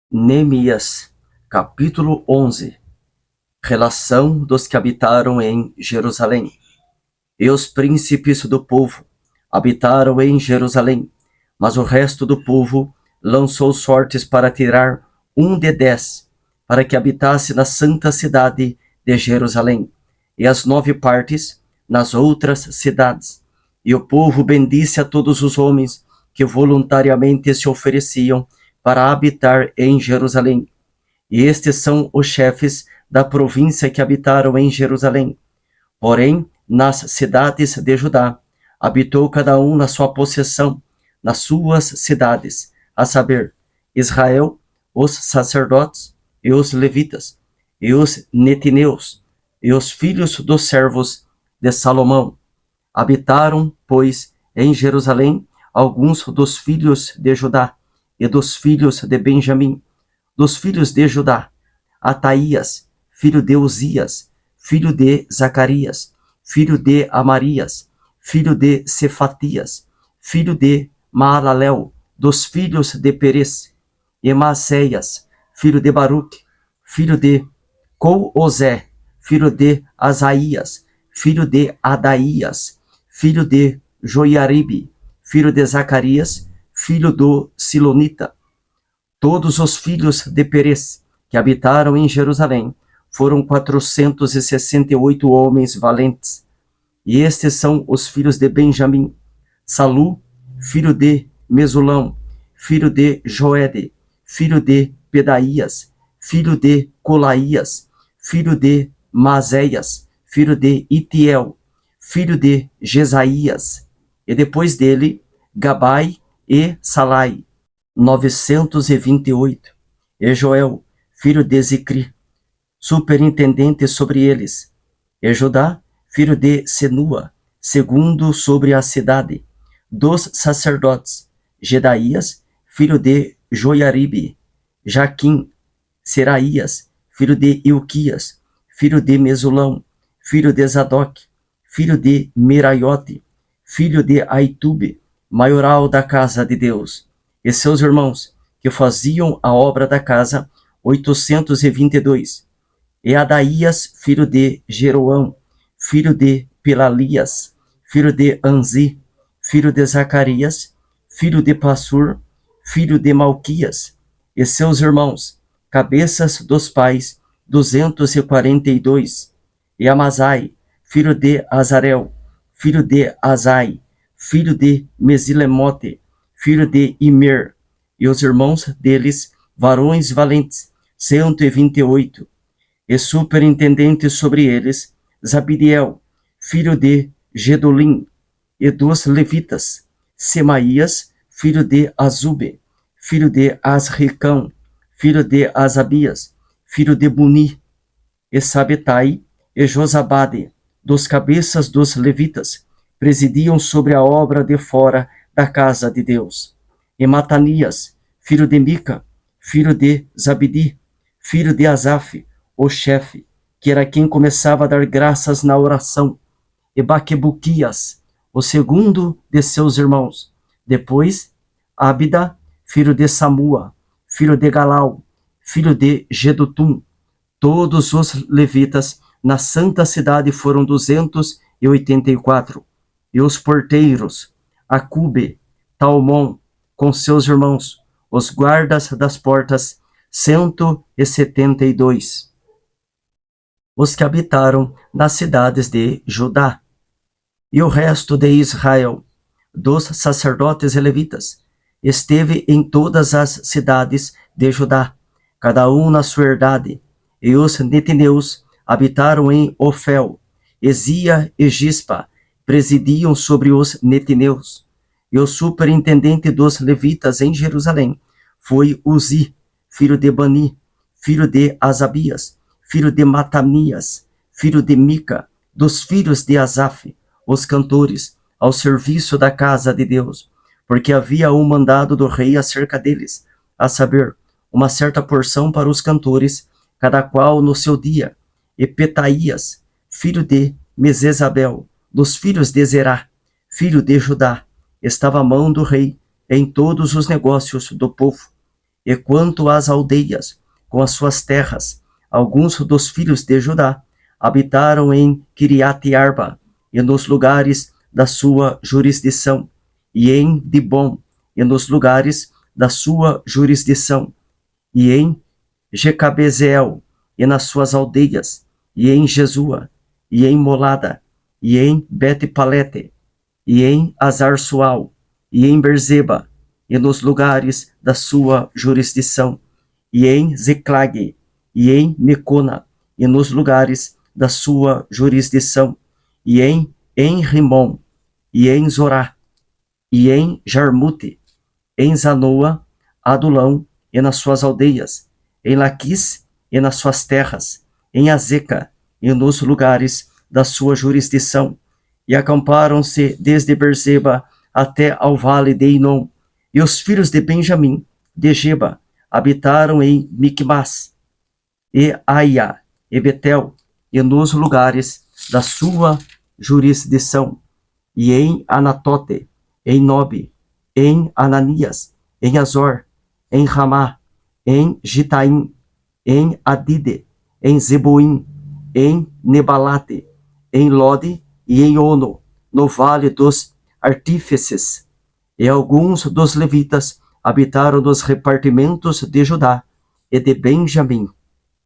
Neemias, capítulo 11. Relação dos que habitaram em Jerusalém. E os príncipes do povo habitaram em Jerusalém, mas o resto do povo lançou sortes para tirar 10, para que habitasse na santa cidade de Jerusalém, e as 9 partes nas outras cidades. E o povo bendisse a todos os homens que voluntariamente se ofereciam para habitar em Jerusalém. E estes são os chefes da província que habitaram em Jerusalém. Porém, nas cidades de Judá, habitou cada um na sua possessão, nas suas cidades, a saber, Israel, os sacerdotes e os levitas, e os netineus, e os filhos dos servos de Salomão. Habitaram, pois, em Jerusalém alguns dos filhos de Judá, e dos filhos de Benjamim, dos filhos de Judá, Ataías, filho de Uzias, filho de Zacarias, filho de Amarias, filho de Cefatias, filho de Maalalel, dos filhos de Perez, e Maaseias, filho de Baruque, filho de Coozé, filho de Asaías, filho de Adaías, filho de Joiaribe, filho de Zacarias, filho do Silonita. Todos os filhos de Perez, que habitaram em Jerusalém, foram 468 homens valentes. E estes são os filhos de Benjamim: Salu, filho de Mesulão, filho de Joede, filho de Pedaías, filho de Colaías, filho de Maséias, filho de Itiel, filho de Jesaías, e depois dele, Gabai e Salai, 928, e Joel, filho de Zicri, superintendente sobre eles, e Judá, filho de Senua, segundo sobre a cidade, dos sacerdotes, Gedaías, filho de Joiaribe, Jaquim, Seraías, filho de Ilquias, filho de Mesulão, filho de Zadok, filho de Meraiote, filho de Aitube, maioral da casa de Deus, e seus irmãos, que faziam a obra da casa, 822, e Adaías, filho de Jeroão, filho de Pelalias, filho de Anzi, filho de Zacarias, filho de Passur, filho de Malquias, e seus irmãos, cabeças dos pais, 242, e Amazai, filho de Azarel, filho de Azai, filho de Mesilemote, filho de Imer, e os irmãos deles, varões valentes, 128, e superintendente sobre eles, Zabidiel, filho de Gedolim, e dos levitas, Semaías, filho de Azube, filho de Asricão, filho de Asabias, filho de Buni, e Sabetai, e Josabade, dos cabeças dos levitas, presidiam sobre a obra de fora da casa de Deus. E Matanias, filho de Mica, filho de Zabidi, filho de Asaf, o chefe, que era quem começava a dar graças na oração, e Baquebuquias, o segundo de seus irmãos. Depois, Abida, filho de Samua, filho de Galau, filho de Gedutum. Todos os levitas na santa cidade foram 284. E os porteiros, Acube, Talmon, com seus irmãos, os guardas das portas, 172. Os que habitaram nas cidades de Judá. E o resto de Israel, dos sacerdotes e levitas, esteve em todas as cidades de Judá, cada um na sua herdade. E os netineus habitaram em Ofel, Ezia e Gispa, presidiam sobre os netineus. E o superintendente dos levitas em Jerusalém foi Uzi, filho de Bani, filho de Asabias, filho de Matanias, filho de Mica, dos filhos de Asaf, os cantores, ao serviço da casa de Deus, porque havia um mandado do rei acerca deles, a saber, uma certa porção para os cantores, cada qual no seu dia. E Petaías, filho de Mesesabel, dos filhos de Zerá, filho de Judá, estava à mão do rei em todos os negócios do povo. E quanto às aldeias, com as suas terras, alguns dos filhos de Judá habitaram em Kiriat-Arba e nos lugares da sua jurisdição, e em Dibom e nos lugares da sua jurisdição, e em Jecabezeel e nas suas aldeias, e em Jesua, e em Molada, e em Bet-Palete, e em Azar-Sual, e em Berzeba, e nos lugares da sua jurisdição, e em Ziclag, e em Mecona, e nos lugares da sua jurisdição, e em Rimon, e em Zorá, e em Jarmute, em Zanoa, Adulão, e nas suas aldeias, em Laquis, e nas suas terras, em Azeca, e nos lugares da sua jurisdição, e acamparam-se desde Berzeba até ao vale de Inom, e os filhos de Benjamim, de Geba, habitaram em Micmas, e Aia, e Betel, e nos lugares da sua jurisdição, e em Anatote, em Nobe, em Ananias, em Azor, em Ramá, em Gitaim, em Adide, em Zeboim, em Nebalate, em Lode e em Ono, no vale dos artífices. E alguns dos levitas habitaram nos repartimentos de Judá e de Benjamim,